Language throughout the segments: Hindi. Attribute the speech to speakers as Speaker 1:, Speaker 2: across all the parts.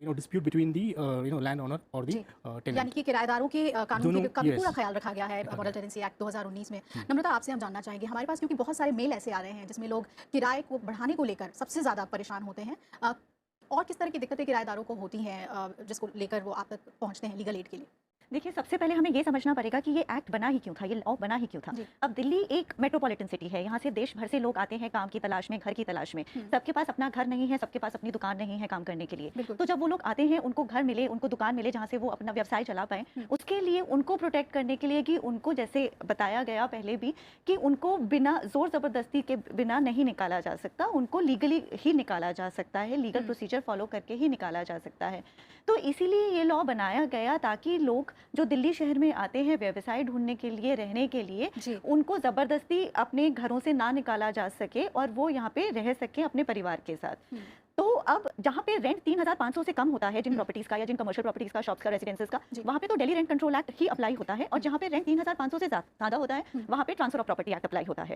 Speaker 1: dispute between the landowner or the
Speaker 2: ji,
Speaker 1: tenant.
Speaker 2: यानी कि किराएदारों के कानून
Speaker 1: दोनों,
Speaker 2: का भी पूरा
Speaker 1: yes.
Speaker 2: ख्याल रखा गया है मॉडल टेनेंसी एक्ट 2019 में। नम्रता, आपसे हम जानना चाहेंगे, हमारे पास क्योंकि बहुत सारे मेल ऐसे आ रहे हैं जिसमें लोग किराए को बढ़ाने को लेकर सबसे ज़्यादा परेशान होते हैं। और किस तरह की दिक्कतें किराएदारों को होती हैं जिसको लेकर वो आप तक पहुँचते हैं लीगल एड के लिए?
Speaker 3: देखिए, सबसे पहले हमें ये समझना पड़ेगा कि ये एक्ट बना ही क्यों था, ये लॉ बना ही क्यों था।
Speaker 2: जी।
Speaker 3: अब दिल्ली एक मेट्रोपॉलिटन सिटी है, यहाँ से देश भर से लोग आते हैं काम की तलाश में, घर की तलाश में। सबके पास अपना घर नहीं है, सबके पास अपनी दुकान नहीं है काम करने के लिए।
Speaker 2: बिल्कुल।
Speaker 3: तो जब वो लोग आते हैं, उनको घर मिले, उनको दुकान मिले जहाँ से वो अपना व्यवसाय चला पाएँ, उसके लिए उनको प्रोटेक्ट करने के लिए कि उनको, जैसे बताया गया पहले भी, कि उनको बिना ज़ोर ज़बरदस्ती के बिना नहीं निकाला जा सकता, उनको लीगली ही निकाला जा सकता है, लीगल प्रोसीजर फॉलो करके ही निकाला जा सकता है। तो इसीलिए ये लॉ बनाया गया ताकि लोग जो दिल्ली शहर में आते हैं व्यवसाय ढूंढने के लिए, रहने के लिए, उनको ज़बरदस्ती अपने घरों से ना निकाला जा सके और वो यहाँ पे रह सकें अपने परिवार के साथ। तो अब जहाँ पे रेंट 3,500 से कम होता है जिन प्रॉपर्टीज का या जिन कमर्शियल प्रॉपर्टीज का, शॉप्स का, रेजिडेंसेस का, वहाँ पे तो दिल्ली रेंट कंट्रोल एक्ट ही अप्लाई होता है, और जहाँ पे रेंट 3,500 से ज़्यादा होता है वहाँ पे transfer of property act apply होता है।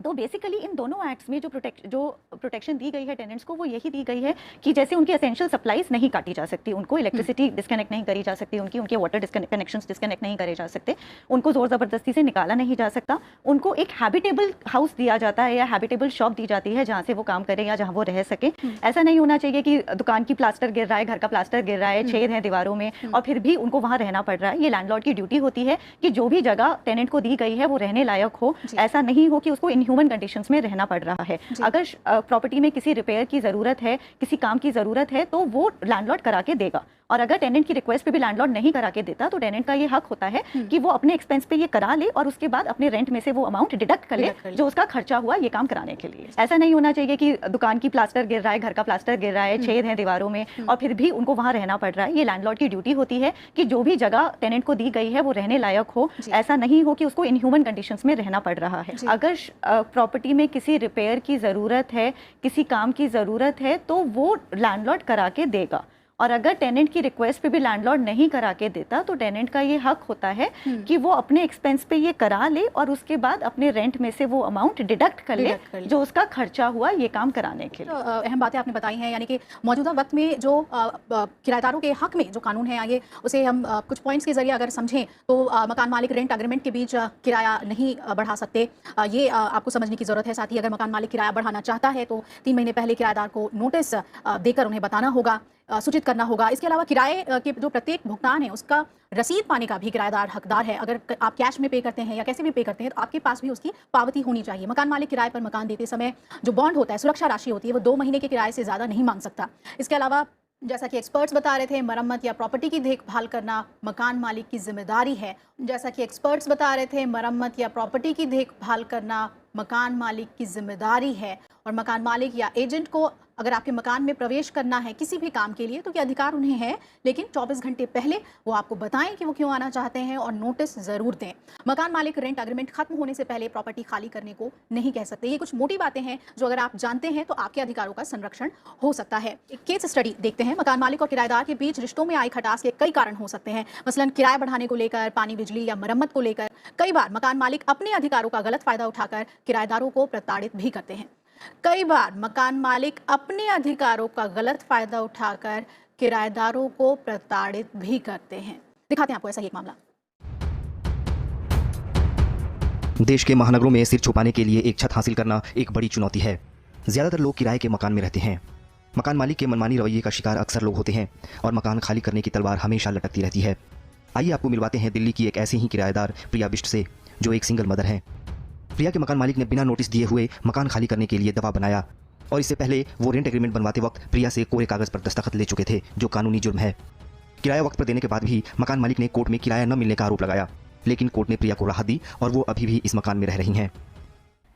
Speaker 3: तो बेसिकली इन दोनों एक्ट्स में जो प्रोटेक्शन दी गई है टेनेंट्स को, वो यही दी गई है कि जैसे उनकी एसेंशियल सप्लाईज नहीं काटी जा सकती, उनको इलेक्ट्रिसिटी डिस्कनेक्ट नहीं करी जा सकती, उनके वाटर कनेक्शंस डिस्कनेक्ट नहीं करे जा सकते, उनको जोर ज़बरदस्ती से निकाला नहीं जा सकता, उनको एक हैबिटेबल हाउस दिया जाता है या हैबिटेबल शॉप दी जाती है जहाँ से वो काम करें या जहाँ वो रह सके। ऐसा नहीं होना चाहिए कि दुकान की प्लास्टर गिर रहा है, घर का प्लास्टर गिर रहा है, छेद है दीवारों में और फिर भी उनको वहाँ रहना पड़ रहा है। ये लैंडलॉर्ड की ड्यूटी होती है कि जो भी जगह टेनेंट को दी गई है वो रहने लायक हो, ऐसा नहीं हो कि उसको इनह्यूमन कंडीशंस में रहना पड़ रहा है। अगर प्रॉपर्टी में किसी रिपेयर की ज़रूरत है, किसी काम की ज़रूरत है, तो वो लैंडलॉर्ड करा के देगा, और अगर टेनेंट की रिक्वेस्ट पे भी लैंडलॉर्ड नहीं करा के देता तो टेनेंट का ये हक होता है कि वो अपने एक्सपेंस पे ये करा ले और उसके बाद अपने रेंट में से वो अमाउंट डिडक्ट कर ले जो उसका खर्चा हुआ ये काम कराने के लिए। ऐसा नहीं होना चाहिए कि दुकान की प्लास्टर गिर रहा है, घर का प्लास्टर गिर रहा है, छेद है दीवारों में और फिर भी उनको वहाँ रहना पड़ रहा है। ये लैंडलॉर्ड की ड्यूटी होती है कि जो भी जगह टेनेंट को दी गई है वो रहने लायक हो, ऐसा नहीं हो कि उसको इनह्यूमन कंडीशंस में रहना पड़ रहा है। अगर प्रॉपर्टी में किसी रिपेयर की ज़रूरत है, किसी काम की ज़रूरत है, तो वो लैंडलॉर्ड करा के देगा, और अगर टेनेंट की रिक्वेस्ट पे भी लैंडलॉर्ड नहीं करा के देता तो टेनेंट का ये हक होता है कि वो अपने एक्सपेंस पे ये करा ले और उसके बाद अपने रेंट में से वो अमाउंट डिडक्ट कर ले जो उसका खर्चा हुआ ये काम कराने के लिए।
Speaker 2: अहम बातें आपने बताई हैं, यानी कि मौजूदा वक्त में जो किराएदारों के हक में जो कानून है, आइए उसे हम कुछ पॉइंट्स के जरिए अगर समझें तो मकान मालिक रेंट एग्रीमेंट के बीच किराया नहीं बढ़ा सकते, ये आपको समझने की ज़रूरत है। साथ ही अगर मकान मालिक किराया बढ़ाना चाहता है तो 3 महीने पहले किराएदार को नोटिस देकर उन्हें बताना होगा, सूचित करना होगा। इसके अलावा किराए के जो प्रत्येक भुगतान है उसका रसीद पाने का भी किराएदार हकदार है। अगर आप कैश में पे करते हैं या कैसे भी पे करते हैं तो आपके पास भी उसकी पावती होनी चाहिए। मकान मालिक किराए पर मकान देते समय जो बॉन्ड होता है, सुरक्षा राशि होती है, वो 2 महीने के किराए से ज़्यादा नहीं मांग सकता। इसके अलावा जैसा कि एक्सपर्ट्स बता रहे थे, मरम्मत या प्रॉपर्टी की देखभाल करना मकान मालिक की जिम्मेदारी है। जैसा कि एक्सपर्ट्स बता रहे थे, मरम्मत या प्रॉपर्टी की देखभाल करना मकान मालिक की जिम्मेदारी है, और मकान मालिक या एजेंट को अगर आपके मकान में प्रवेश करना है किसी भी काम के लिए तो ये अधिकार उन्हें है, लेकिन 24 घंटे पहले वो आपको बताएं कि वो क्यों आना चाहते हैं और नोटिस ज़रूर दें। मकान मालिक रेंट एग्रीमेंट खत्म होने से पहले प्रॉपर्टी खाली करने को नहीं कह सकते। ये कुछ मोटी बातें हैं जो अगर आप जानते हैं तो आपके अधिकारों का संरक्षण हो सकता है। एक केस स्टडी देखते हैं। मकान मालिक और किराएदार के बीच रिश्तों में आई खटास के कई कारण हो सकते हैं, मसलन किराया बढ़ाने को लेकर, पानी बिजली या मरम्मत को लेकर। कई बार मकान मालिक अपने अधिकारों का गलत फायदा उठाकर किराएदारों को प्रताड़ित भी करते हैं। कई बार मकान मालिक अपने अधिकारों का गलत फायदा उठाकर किराएदारों को प्रताड़ित भी करते हैं। दिखाते हैं आपको ऐसा ही एक मामला।
Speaker 4: देश के महानगरों में सिर छुपाने के लिए एक छत हासिल करना एक बड़ी चुनौती है। ज़्यादातर लोग किराए के मकान में रहते हैं। मकान मालिक के मनमानी रवैये का शिकार अक्सर लोग होते हैं और मकान खाली करने की तलवार हमेशा लटकती रहती है। आइए आपको मिलवाते हैं दिल्ली की एक ऐसी ही किराएदार प्रिया बिष्ट से, जो एक सिंगल मदर हैं। प्रिया के मकान मालिक ने बिना नोटिस दिए हुए मकान खाली करने के लिए दबाव बनाया, और इससे पहले वो रेंट एग्रीमेंट बनवाते वक्त प्रिया से कोरे कागज पर दस्तखत ले चुके थे, जो कानूनी जुर्म है। किराया वक्त पर देने के बाद भी मकान मालिक ने कोर्ट में किराया न मिलने का आरोप लगाया, लेकिन कोर्ट ने प्रिया को राहत दी और वो अभी भी इस मकान में रह रही हैं।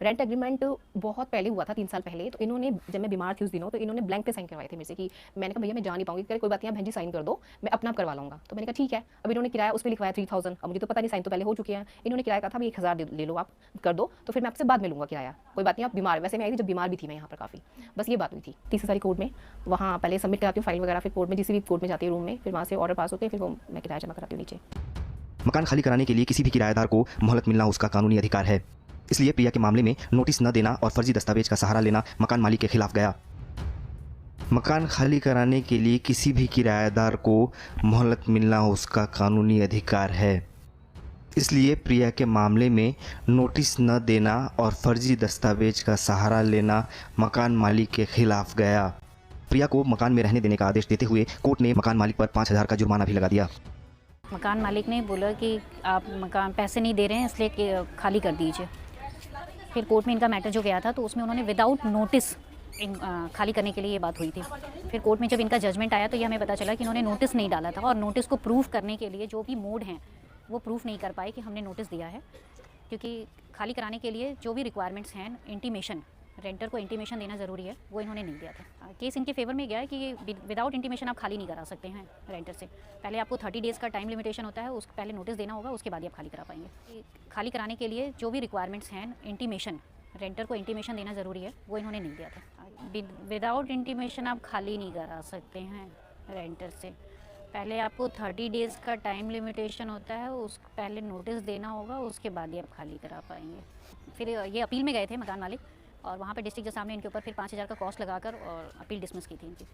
Speaker 5: रेंट एग्रीमेंट बहुत पहले हुआ था, 3 साल पहले। तो इन्होंने, जब मैं बीमार थी उस दिनों, तो इन्होंने ब्लैंक पे साइन करवाए थे मेरे से कि मैंने कहा भैया मैं जा नहीं पाऊंगी, कोई बात नहीं आप बहन जी साइन कर दो, मैं अपना करवा लूँगा। तो मैंने कहा ठीक है। अब इन्होंने किराया उस पर लिखवाया 3000। अब मुझे तो पता नहीं, साइन तो पहले हो चुके हैं। इन्होंने किराया कहा था 1000 ले लो, आप कर दो, तो फिर मैं आपसे बाद में लूँगा किराया, कोई बात नहीं आप बीमार। वैसे मैं आई थी जब बीमार भी थी मैं यहाँ पर काफ़ी, बस ये बात हुई थी। 30 तारीख कोर्ट में, वहाँ पहले सबमिट कराती हूँ फाइल वगैरह, फिर कोर्ट में जिस भी कोर्ट में जाती है रूम में, फिर वहाँ से ऑर्डर पास होते हैं, फिर वो मैं किराया जमा कराती हूँ नीचे।
Speaker 4: मकान खाली कराने के लिए किसी भी किराएदार को मोहलत मिलना उसका कानूनी अधिकार है, इसलिए प्रिया के मामले में नोटिस न देना और फर्जी दस्तावेज का सहारा लेना मकान मालिक के खिलाफ गया। मकान खाली कराने के लिए किसी भी किराएदार को मोहलत मिलना उसका कानूनी अधिकार है। इसलिए प्रिया के मामले में नोटिस न देना और फर्जी दस्तावेज का सहारा लेना मकान मालिक के खिलाफ गया। प्रिया को मकान में रहने देने का आदेश देते हुए कोर्ट ने मकान मालिक पर 5,000 का जुर्माना भी लगा दिया।
Speaker 6: मकान मालिक ने बोला कि आप मकान पैसे नहीं दे रहे हैं इसलिए कि खाली कर दीजिए। फिर कोर्ट में इनका मैटर जो गया था तो उसमें उन्होंने विदाउट नोटिस खाली करने के लिए ये बात हुई थी। फिर कोर्ट में जब इनका जजमेंट आया तो ये हमें पता चला कि इन्होंने नोटिस नहीं डाला था और नोटिस को प्रूफ करने के लिए जो भी मोड हैं वो प्रूफ नहीं कर पाए कि हमने नोटिस दिया है, क्योंकि खाली कराने के लिए जो भी रिक्वायरमेंट्स हैं इंटीमेशन, रेंटर को इंटीमेशन देना ज़रूरी है, वो इन्होंने नहीं दिया था। केस इनके फेवर में गया है कि विदाउट इंटीमेशन आप खाली नहीं करा सकते हैं रेंटर से। पहले आपको 30 डेज़ का टाइम लिमिटेशन होता है, उसको पहले नोटिस देना होगा, उसके बाद ही आप खाली करा पाएंगे। खाली कराने के लिए जो भी रिक्वायरमेंट्स हैं इंटीमेशन, रेंटर को इंटीमेशन देना ज़रूरी है, वो इन्होंने नहीं दिया था। विदाउट इंटीमेशन आप खाली नहीं करा सकते हैं रेंटर से। पहले आपको 30 डेज़ का टाइम लिमिटेशन होता है, उस पहले नोटिस देना होगा, उसके बाद ही आप खाली करा पाएंगे। फिर ये अपील में गए थे मकान मालिक और वहाँ पे डिस्ट्रिक्ट जज साहब ने इनके ऊपर फिर 5,000 का कॉस्ट लगाकर और अपील डिसमिस की थी इनकी।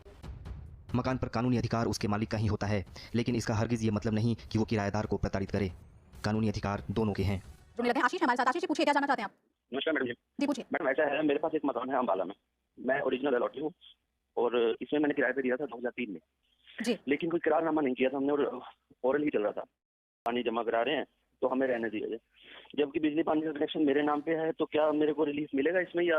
Speaker 4: मकान पर कानूनी अधिकार उसके मालिक का ही होता है, लेकिन इसका हरगिज़ ये मतलब नहीं कि वो किराएदार को प्रताड़ित करे। कानूनी अधिकार दोनों के हैं।
Speaker 2: जुड़ने लगे हैं आशीष हमारे साथ। आशीष जी पूछिए, क्या जानना चाहते हैं आप?
Speaker 7: नमस्कार मैडम जी।
Speaker 2: जी पूछिए।
Speaker 7: मैडम ऐसा है, मेरे पास एक मकान है अम्बाला में, मैं ओरिजिनल अलॉटी हूँ और इसमें मैंने किराए पे दिया था 2003 में
Speaker 2: जी।
Speaker 7: लेकिन कोई करारनामा नहीं किया था हमने और ओरल ही चल रहा था। पानी जमा करा रहे हैं तो हमें रहने दिया, जबकि बिजली पानी का कनेक्शन मेरे नाम पे है, तो क्या मेरे को रिलीफ मिलेगा इसमें या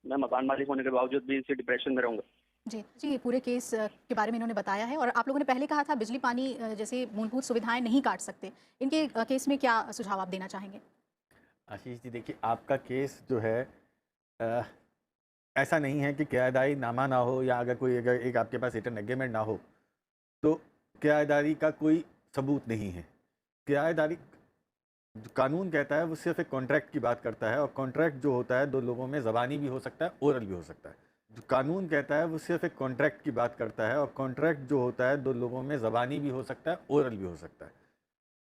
Speaker 7: मैं मकान मालिक होने के बावजूद भी इसे डिप्रेशन में रहूँगा?
Speaker 2: जी जी, पूरे केस के बारे में इन्होंने बताया है और आप लोगों ने पहले कहा था बिजली पानी जैसे मूलभूत सुविधाएं नहीं काट सकते। इनके केस में क्या सुझाव आप देना चाहेंगे?
Speaker 8: आशीष जी देखिए, आपका केस जो है ऐसा नहीं है कि किराएदारी नामा ना हो या अगर एक आपके पास रिटर्न एग्रीमेंट ना हो तो किराएदारी का कोई सबूत नहीं है। किराएदारी जो कानून कहता है वो सिर्फ एक कॉन्ट्रैक्ट की बात करता है और कॉन्ट्रैक्ट जो होता है दो लोगों में ज़बानी भी हो सकता है, ओरल भी हो सकता है। जो कानून कहता है वो सिर्फ एक कॉन्ट्रैक्ट की बात करता है और कॉन्ट्रैक्ट जो होता है दो लोगों में ज़बानी भी हो सकता है, ओरल भी हो सकता है।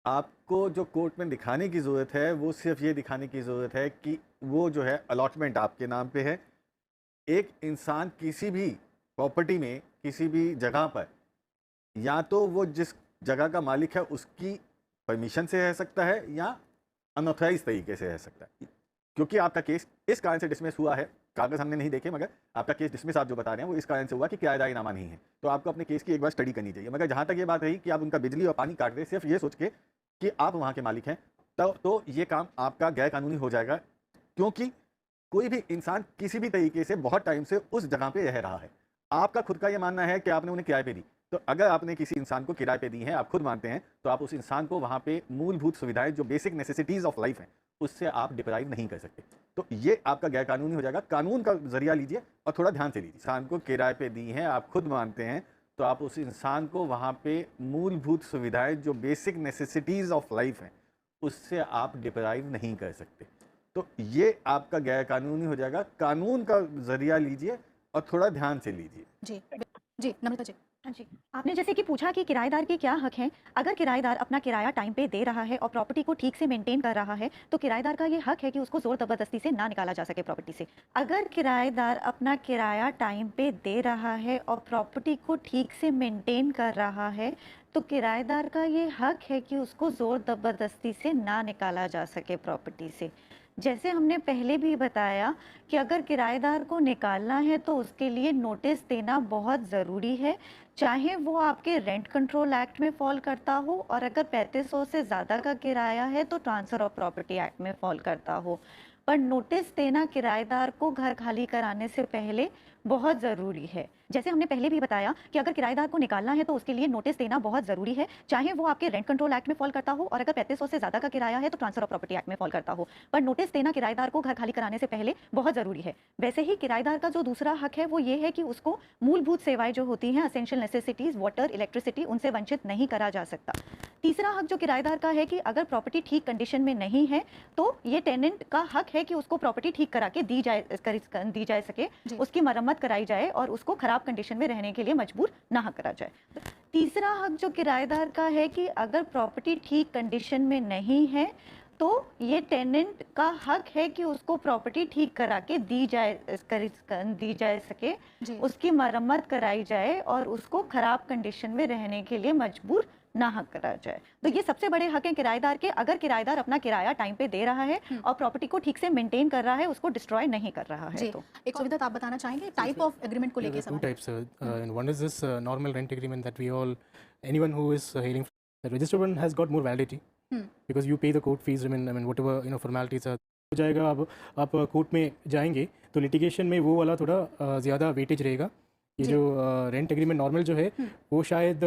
Speaker 8: आपको जो कोर्ट में दिखाने की ज़रूरत है वो सिर्फ ये दिखाने की ज़रूरत है कि वो जो है अलॉटमेंट आपके नाम पे है। एक इंसान किसी भी प्रॉपर्टी में किसी भी जगह पर या तो वो जिस जगह का मालिक है उसकी परमिशन से रह सकता है या अनऑथराइज तरीके से रह सकता है। क्योंकि आपका केस इस कारण से डिसमिस हुआ है, कागज़ हमने नहीं देखे, मगर आपका केस डिसमिस आप जो बता रहे हैं वो इस कारण से हुआ कि किराएदारी नामा नहीं है। तो आपको अपने केस की एक बार स्टडी करनी चाहिए। मगर जहाँ तक ये बात रही कि आप उनका बिजली और पानी काट रहे सिर्फ ये सोच के कि आप वहाँ के मालिक हैं, तो ये काम आपका गैर कानूनी हो जाएगा। क्योंकि कोई भी इंसान किसी भी तरीके से बहुत टाइम से उस जगह पे रह रहा है। आपका खुद का ये मानना है कि आपने उन्हें किराए पे दी, तो अगर आपने किसी इंसान को किराए पे दी है, आप खुद मानते हैं, तो आप उस इंसान को वहाँ पे मूलभूत सुविधाएं जो बेसिक नेसेसिटीज़ ऑफ लाइफ हैं उससे आप डिप्राइव नहीं कर सकते। तो ये आपका गैर कानूनी हो जाएगा। कानून का जरिया लीजिए और थोड़ा ध्यान से लीजिए। इंसान को किराए पे दी है, आप खुद मानते हैं, तो आप उस इंसान को वहाँ पे मूलभूत सुविधाएं जो बेसिक नेसेसिटीज़ ऑफ लाइफ हैं उससे आप डिप्राइव नहीं कर सकते। तो ये आपका गैर कानूनी हो जाएगा। कानून का जरिया लीजिए और थोड़ा ध्यान से लीजिए।
Speaker 2: जी जी, नम्रता जी।
Speaker 3: हाँ जी, आपने जैसे कि पूछा कि किराएदार के क्या हक हैं। अगर किराएदार अपना किराया टाइम पे दे रहा है और प्रॉपर्टी को ठीक से मेंटेन कर रहा है तो किराएदार का ये हक है कि उसको ज़ोर ज़बरदस्ती से ना निकाला जा सके प्रॉपर्टी से। अगर किराएदार अपना किराया टाइम पे दे रहा है और प्रॉपर्टी को ठीक से मेंटेन कर रहा है तो किराएदार का ये हक है कि उसको ज़ोर ज़बरदस्ती से ना निकाला जा सके प्रॉपर्टी से। जैसे हमने पहले भी बताया कि अगर किराएदार को निकालना है तो उसके लिए नोटिस देना बहुत ज़रूरी है, चाहे वो आपके रेंट कंट्रोल एक्ट में फॉल करता हो और अगर 3500 से ज़्यादा का किराया है तो ट्रांसफ़र ऑफ प्रॉपर्टी एक्ट में फॉल करता हो। पर नोटिस देना किराएदार को घर खाली कराने से पहले बहुत ज़रूरी है। जैसे हमने पहले भी बताया कि अगर किराएदार को निकालना है तो उसके लिए नोटिस देना बहुत ज़रूरी है, चाहे वो आपके रेंट कंट्रोल एक्ट में फॉल करता हो और अगर 3500 से ज़्यादा का किराया है तो ट्रांसफ़र ऑफ प्रॉपर्टी एक्ट में फॉल करता हो। पर नोटिस देना किराएदार को घर खाली कराने से पहले बहुत ज़रूरी है। वैसे ही किराएदार का जो दूसरा हक है वो ये है कि उसको मूलभूत सेवाएं जो होती हैं, एसेंशियल नेसेसिटीज़, वाटर, इलेक्ट्रिसिटी, उनसे वंचित नहीं करा जा सकता। तीसरा हक जो किराएदार का है कि अगर प्रॉपर्टी ठीक कंडीशन में नहीं है तो ये टेनेंट का हक है कि उसको प्रॉपर्टी ठीक करा के दी जा सके, उसकी मरम्मत कराई जाए और उसको खराब कंडीशन में रहने के लिए मजबूर ना करा जाए। तीसरा हक जो किराएदार का है कि अगर प्रॉपर्टी ठीक कंडीशन में नहीं है तो ये टेनेंट का हक है कि उसको प्रॉपर्टी ठीक करा के दी जाए सके,
Speaker 2: जी
Speaker 3: उसकी मरम्मत कराई जाए और उसको खराब कंडीशन में रहने के लिए मजबूर ना हक करा जाए। तो ये सबसे बड़े हक हैं किराएदार के। अगर किराएदार अपना किराया टाइम पे दे रहा है और प्रॉपर्टी को ठीक से मेंटेन कर रहा है, उसको डिस्ट्रॉय नहीं कर रहा है।
Speaker 2: जी
Speaker 3: तो
Speaker 2: एक सुविधा आप बताना चाहेंगे टाइप ऑफ एग्रीमेंट को
Speaker 1: There
Speaker 2: लेके
Speaker 1: are two
Speaker 2: सवाल?
Speaker 1: types. And one is this normal rent agreement that we all, anyone who is hailing, the registered one has got more validity because you pay the court fees. I mean whatever formalities are. हो जाएगा। अब आप कोर्ट में जाएंगे तो लिटिगेशन में वो वाला थोड़ा ज़्यादा वेटेज रहेगा। ये
Speaker 2: जी।
Speaker 1: जो रेंट एग्रीमेंट नॉर्मल जो है वो शायद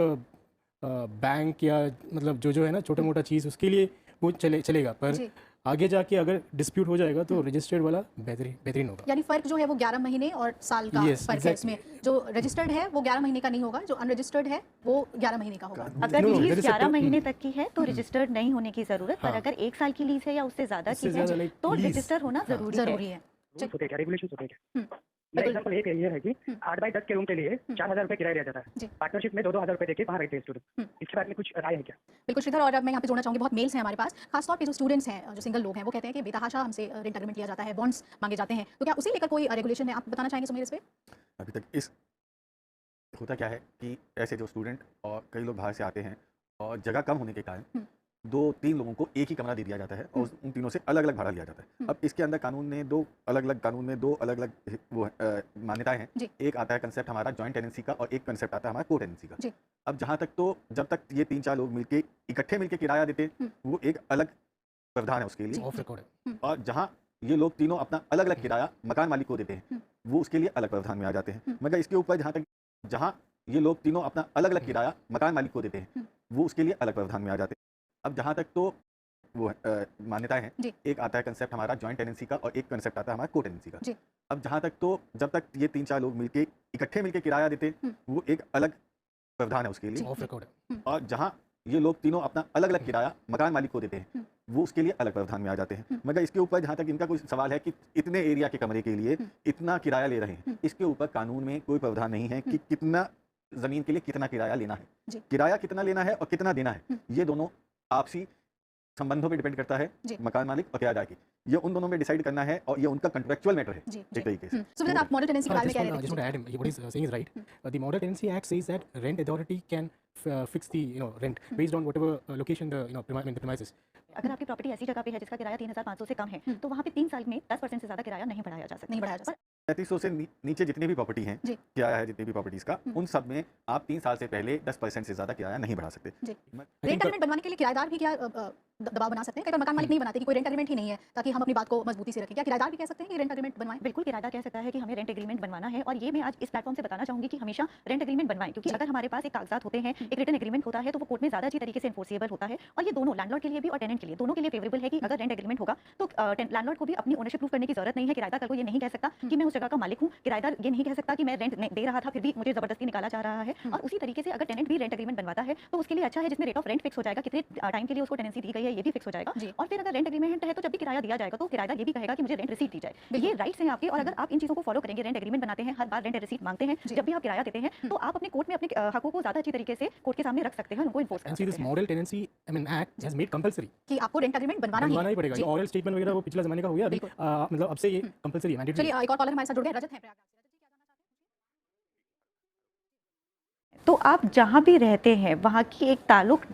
Speaker 1: बैंक या मतलब जो है ना छोटा मोटा चीज़ उसके लिए वो चलेगा, पर
Speaker 2: जी
Speaker 1: आगे जाके अगर डिस्प्यूट हो जाएगा तो रजिस्टर्ड वाला बेहतरीन होगा।
Speaker 2: यानी फर्क जो है वो 11 महीने और साल का
Speaker 1: Yes,
Speaker 2: फर्क है
Speaker 1: exactly.
Speaker 2: इसमें। जो रजिस्टर्ड है वो 11 महीने का नहीं होगा, जो अनरजिस्टर्ड है वो 11 महीने का होगा।
Speaker 3: अगर
Speaker 1: No, no,
Speaker 3: lease
Speaker 1: there is a
Speaker 3: 11
Speaker 1: term-
Speaker 3: महीने तक की है तो रजिस्टर्ड नहीं होने की जरूरत, पर
Speaker 1: हाँ।
Speaker 3: अगर 1 साल की लीज है या उससे ज्यादा
Speaker 1: उससे
Speaker 3: की
Speaker 1: ज़्यादा
Speaker 3: है
Speaker 1: like
Speaker 3: तो
Speaker 1: lease।
Speaker 3: रजिस्टर होना
Speaker 1: हाँ।
Speaker 3: जरूरी
Speaker 2: जरूरी है।
Speaker 9: रूल्स होते हैं क्या, रेगुलेशंस होते हैं क्या?
Speaker 2: बिल्कुल।
Speaker 9: एग्जांपल एक ये है कि 8 बाई 10 के रूम के लिए 4,000 रुपए किराया दिया जाता
Speaker 2: जी।
Speaker 9: है। पार्टनरशिप में 2-2 हज़ार रुपए देके वहाँ रहते हैं स्टूडेंट। इसके बारे में कुछ राय है क्या?
Speaker 2: बिल्कुल श्रीधर, और अब मैं यहाँ पे जोड़ना चाहूँगी, बहुत मेल्स हैं हमारे पास, खासतौर पे जो स्टूडेंट्स हैं, जो सिंगल लोग हैं, वो कहते हैं कि बेतहाशा हमसे रेंट एग्रीमेंट लिया जाता है, बॉन्ड्स मांगे जाते हैं, तो क्या उसे लेकर कोई रेगुलेशन है? आप बताना चाहेंगे सुमेर इस पे?
Speaker 8: अभी तक इस होता क्या है कि ऐसे जो स्टूडेंट और कई लोग बाहर से आते हैं और जगह कम होने के कारण 2-3 लोगों को एक ही कमरा दे दिया जाता है और उन तीनों से अलग अलग भाड़ा लिया जाता है। अब इसके अंदर कानून में दो अलग अलग वो मान्यताएं हैं।
Speaker 2: जी।
Speaker 8: एक आता है कंसेप्ट हमारा जॉइंट टेनेंसी का और एक कंसेप्ट आता है हमारा को टेनेंसी
Speaker 2: जी।
Speaker 8: का। अब जहाँ तक तो जब तक ये 3-4 लोग मिलके इकट्ठे मिलके किराया देते वो एक अलग प्रावधान है उसके लिए,
Speaker 1: ऑफ रिकॉर्ड है।
Speaker 8: और जहाँ ये लोग तीनों अपना अलग अलग किराया मकान मालिक को देते हैं वो उसके लिए अलग प्रावधान में आ जाते हैं। मगर इसके ऊपर जहाँ ये लोग तीनों अपना अलग अलग किराया मकान मालिक को देते हैं वो उसके लिए अलग प्रावधान में आ जाते हैं। अब जहाँ तक तो वो मान्यताएं हैं।
Speaker 2: जी।
Speaker 8: एक आता है कंसेप्ट हमारा जॉइंट टेनेंसी का और एक कंसेप्ट आता है हमारा को टेनेंसी का।
Speaker 2: जी।
Speaker 8: अब जहाँ तक तो जब तक ये 3-4 लोग मिलके इकट्ठे मिलके किराया देते वो एक अलग प्रावधान है उसके लिए,
Speaker 1: ऑफ रिकॉर्ड है।
Speaker 8: और जहाँ ये लोग तीनों अपना अलग अलग किराया मकान मालिक को देते हैं वो उसके लिए अलग प्रावधान में आ जाते हैं। मगर इसके ऊपर जहाँ तक इनका कोई सवाल है कि इतने एरिया के कमरे के लिए इतना किराया ले रहे हैं, इसके ऊपर कानून में कोई प्रावधान नहीं है कि कितना जमीन के लिए कितना किराया लेना है।
Speaker 2: जी।
Speaker 8: किराया कितना लेना है और कितना देना है ये दोनों आपसी संबंधों पे डिपेंड करता है,
Speaker 2: जी।
Speaker 8: मकान मालिक और किराएदार की। ये उन दोनों में डिसाइड करना है और ये उनका कॉन्ट्रेक्चुअल मैटर है
Speaker 2: जी
Speaker 8: एक तरीके से।
Speaker 2: सुमेर, आप मॉडल टेनेंसी के बारे में
Speaker 1: just
Speaker 2: क्या
Speaker 1: want,
Speaker 2: कहते
Speaker 1: just want to
Speaker 2: हैं?
Speaker 1: add him. What he's saying is right. The Model Tenancy Act says that rent authority can fix the rent based on whatever location the the premises.
Speaker 3: अगर आपकी प्रॉपर्टी ऐसी जगह पे है जिसका किराया 3,500 से कम है तो वहाँ पे 3 साल में 10% से ज्यादा किराया नहीं बढ़ाया जा सकता।
Speaker 2: नहीं बढ़ाया जा सकता।
Speaker 8: 3500 से नीचे जितनी भी प्रॉपर्टी हैं,
Speaker 2: जी।
Speaker 8: किराया है जितनी भी प्रॉपर्टीज का, उन सब में आप 3 साल से पहले 10% से ज्यादा किराया नहीं बढ़ा सकते।
Speaker 2: जी।
Speaker 1: I
Speaker 2: रेंट
Speaker 1: think
Speaker 2: एग्रीमेंट बनवाने के लिए किराएदार भी क्या दबाव बना सकते हैं? कई बार मकान मालिक नहीं बनाते कि कोई रेंट एग्रीमेंट ही नहीं है ताकि हम अपनी बात को मजबूती से रखें, क्या किराएदार भी कह सकते हैं कि रेंट एग्रीमेंट बनवाएं?
Speaker 3: बिल्कुल किराएदार कह सकता है कि हमें रेंट एग्रीमेंट बनवाना है, और ये मैं आज इस प्लेटफॉर्म से बताना चाहूंगी कि हमेशा रेंट एग्रीमेंट बनवाएं, क्योंकि
Speaker 2: जी।
Speaker 3: अगर हमारे पास एक कागजात होते हैं, एक रिटन एग्रीमेंट होता है, तो वो कोर्ट में ज्यादा अच्छी तरीके से एनफोर्सेबल होता है। और ये दोनों लैंडलॉर्ड के लिए भी और टेनेंट के लिए, दोनों के लिए फेवरेबल है कि अगर रेंट एग्रीमेंट होगा तो लैंडलॉर्ड को भी अपनी ओनरशिप प्रूव करने की जरूरत नहीं है। किराएदार कल को ये नहीं कह सकता कि मैं उस जगह का मालिक हूँ, किराएदार ये नहीं कह सकता कि मैं रेंट दे रहा था फिर भी मुझे जबरदस्ती निकाला जा रहा है। और उसी तरीके से अगर टेनेंट भी रेंट एग्रीमेंट बनवाता है तो उसके लिए अच्छा है जिसमें रेट ऑफ रेंट फिक्स हो जाएगा, कितने टाइम के लिए उसको टेनेंसी दी गई है ये भी फिक्स हो जाएगा।
Speaker 2: जी।
Speaker 3: और फिर अगर रेंट एग्रीमेंट है तो जब भी किराया दिया जाएगा तो किराएदार ये भी कहेगा कि मुझे रेंट रिसीट दी जाए। ये राइट्स हैं आपके, और अगर आप इन चीजों को फॉलो करेंगे, रेंट एग्रीमेंट बनाते हैं, हर बार रेंट रिसीट मांगते हैं, जब भी आप किराया देते हैं, तो आप अपने कोर्ट में अपने हकों को ज्यादा अच्छी तरीके से कोर्ट के सामने रख सकते हैं, उनको इन्फोर्स कर
Speaker 1: And see,
Speaker 3: सकते
Speaker 1: this
Speaker 3: हैं।
Speaker 1: Model Tenancy Act has made compulsory.
Speaker 2: कि आपको रेंट एग्रीमेंट बनवाना
Speaker 1: बनवाना ही
Speaker 2: है।
Speaker 1: पड़ेगा।
Speaker 2: जी।
Speaker 1: ये ऑरल स्टेटमेंट वगैरह वो पिछला जमाने का हो गया, अभी
Speaker 2: बिल्कुल।
Speaker 1: मतलब अब से ये कंपलसरी है, मैंडेटरी।
Speaker 2: चलिए एक और कॉलर हमारे साथ जुड़ गए, रजत हैं प्रयागराज से। रजत जी, क्या जानना चाहते हैं?
Speaker 3: तो आप जहाँ भी रहते हैं वहाँ की एक ताल्लुक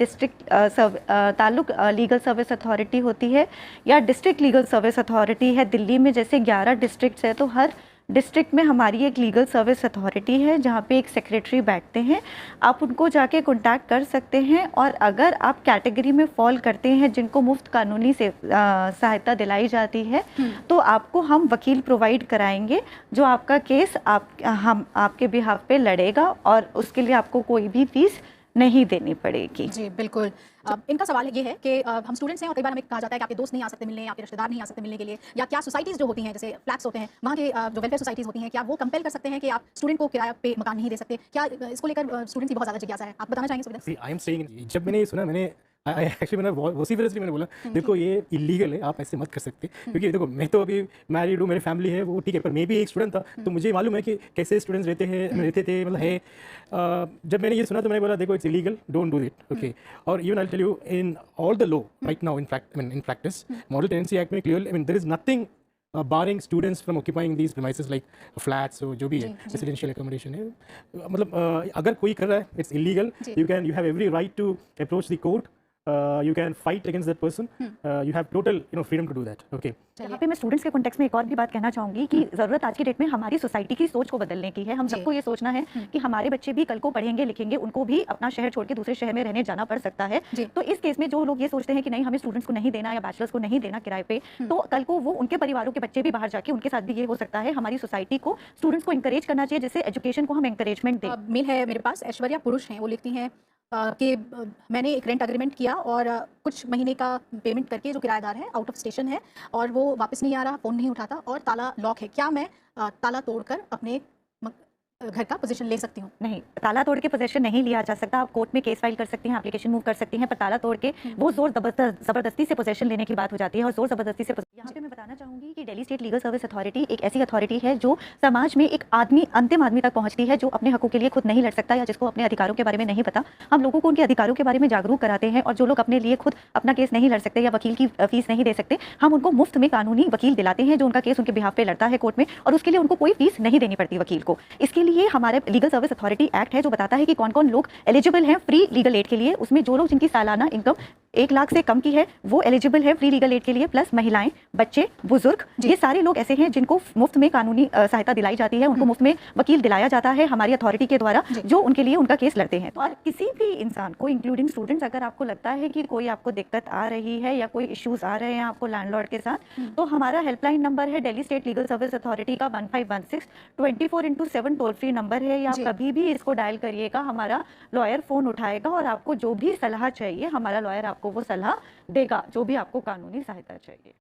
Speaker 3: लीगल सर्विस अथॉरिटी होती है या डिस्ट्रिक्ट लीगल सर्विस अथॉरिटी है। दिल्ली में जैसे 11 डिस्ट्रिक्ट्स है तो हर डिस्ट्रिक्ट में हमारी एक लीगल सर्विस अथॉरिटी है जहाँ पे एक सेक्रेटरी बैठते हैं, आप उनको जाके कांटेक्ट कर सकते हैं। और अगर आप कैटेगरी में फॉल करते हैं जिनको मुफ्त कानूनी से सहायता दिलाई जाती है तो आपको हम वकील प्रोवाइड कराएंगे जो आपका केस हम आपके बिहाफ पे लड़ेगा, और उसके लिए आपको कोई भी फीस नहीं देनी पड़ेगी।
Speaker 2: जी बिल्कुल। इनका सवाल ये है कि हम स्टूडेंट्स हैं और कई बार हमें कहा जाता है कि आपके दोस्त नहीं आ सकते मिलने, आपके रिश्तेदार नहीं आ सकते मिलने के लिए, या क्या सोसाइटीज़ जो होती हैं जैसे फ्लैट्स होते हैं वहाँ के जो वेलफेयर सोसाइटीज़ होती हैं, क्या वो कंपेल कर सकते हैं कि आप स्टूडेंट को किराया पे मकान नहीं दे सकते? क्या इसको लेकर स्टूडेंट्स की बहुत ज़्यादा जिज्ञासा है, आप बताना चाहेंगे सुविधा?
Speaker 1: See, I am saying, जब मैंने ये सुना, मैंने एक्चुअली मैंने वॉसिफरसली मैंने बोला देखो ये इलीगल है, आप ऐसे मत कर सकते, क्योंकि देखो मैं तो अभी मैरिड हूँ, मेरी फैमिली है वो ठीक है, पर मैं भी एक स्टूडेंट था तो मुझे मालूम है कि कैसे स्टूडेंट्स रहते थे मतलब है। जब मैंने ये सुना तो मैंने बोला देखो it's illegal, don't do it, okay. और even I tell you in all the law right now in practice model tenancy act में clearly there is nothing barring students from occupying these premises like flats, so जो भी है residential accommodation है, मतलब अगर कोई कर रहा है it's illegal, you have every right to approach the court, you can fight against that person, you have total freedom to do that, okay।
Speaker 3: यहाँ पे मैं स्टूडेंट्स के कॉन्टेक्स्ट में एक और भी बात कहना चाहूँगी कि ज़रूरत आज की डेट में हमारी सोसाइटी की सोच को बदलने की है। हम सबको ये सोचना है कि हमारे बच्चे भी कल को पढ़ेंगे लिखेंगे, उनको भी अपना शहर छोड़ के दूसरे शहर में रहने जाना पड़ सकता है। तो इस केस में जो लोग ये सोचते हैं कि नहीं हमें स्टूडेंट्स को नहीं देना या बैचलर्स को नहीं देना किराए पे, तो कल को वो उनके परिवारों के बच्चे भी बाहर जाके उनके साथ भी ये हो सकता है। हमारी सोसाइटी को स्टूडेंट्स को इंकरेज करना चाहिए, जिससे एजुकेशन को हम इंकरेजमेंट दें।
Speaker 2: मेल है मेरे पास, ऐश्वर्या पुरुष हैं, वो लिखती हैं कि मैंने एक रेंट एग्रीमेंट किया और कुछ महीने का पेमेंट करके जो किराएदार है आउट ऑफ स्टेशन है और वो वापस नहीं आ रहा, फ़ोन नहीं उठाता और ताला लॉक है, क्या मैं ताला तोड़कर अपने घर का पोजीशन ले सकती हूँ?
Speaker 3: नहीं, ताला तोड़ के पोजीशन नहीं लिया जा सकता। आप कोर्ट में केस फाइल कर सकती हैं, एप्लीकेशन मूव कर सकती हैं, पर ताला तोड़ के वो जोर जबरदस्ती से पोजीशन लेने की बात हो जाती है। और जोर जबरदस्ती से यहाँ पे मैं बताना चाहूँगी कि Delhi state legal service authority एक ऐसी अथॉरिटी है जो समाज में एक आदमी अंतिम आदमी तक पहुँचती है जो अपने हकों के लिए खुद नहीं लड़ सकता या जिसको अपने अधिकारों के बारे में नहीं पता। हम लोगों को उनके अधिकारों के बारे में जागरूक कराते हैं, और जो लोग अपने लिए खुद अपना केस नहीं लड़ सकते या वकील की फीस नहीं दे सकते, हम उनको मुफ्त में कानूनी वकील दिलाते हैं जो उनका केस उनके बिहाफ पे लड़ता है कोर्ट में, और उसके लिए उनको कोई फीस नहीं देनी पड़ती वकील को। इसके लिए हमारे लीगल सर्विस अथॉरिटी एक्ट है जो बताता है कि कौन कौन लोग एलिजिबल हैं फ्री लीगल एड के लिए। उसमें जो लोग जिनकी सालाना इनकम 1 लाख से कम की है वो एलिजिबल है फ्री लीगल एड के लिए, प्लस महिलाएं, बच्चे, बुजुर्ग, ये सारे लोग ऐसे हैं जिनको मुफ्त में कानूनी सहायता दिलाई जाती है, उनको मुफ्त में वकील दिलाया जाता है हमारी अथॉरिटी के द्वारा, जो उनके लिए उनका केस लड़ते हैं। और किसी भी इंसान को इंक्लूडिंग स्टूडेंट्स, अगर आपको लगता है कि कोई आपको दिक्कत आ रही है या कोई इश्यूज आ रहे हैं आपको लैंडलॉर्ड के साथ, तो हमारा हेल्पलाइन नंबर है Delhi state legal service authority का 1516 24/7 टोल फ्री नंबर है। आप कभी भी इसको डायल करिएगा, हमारा लॉयर फोन उठाएगा और आपको जो भी सलाह चाहिए हमारा लॉयर आपको वो सलाह देगा, जो भी आपको कानूनी सहायता चाहिए।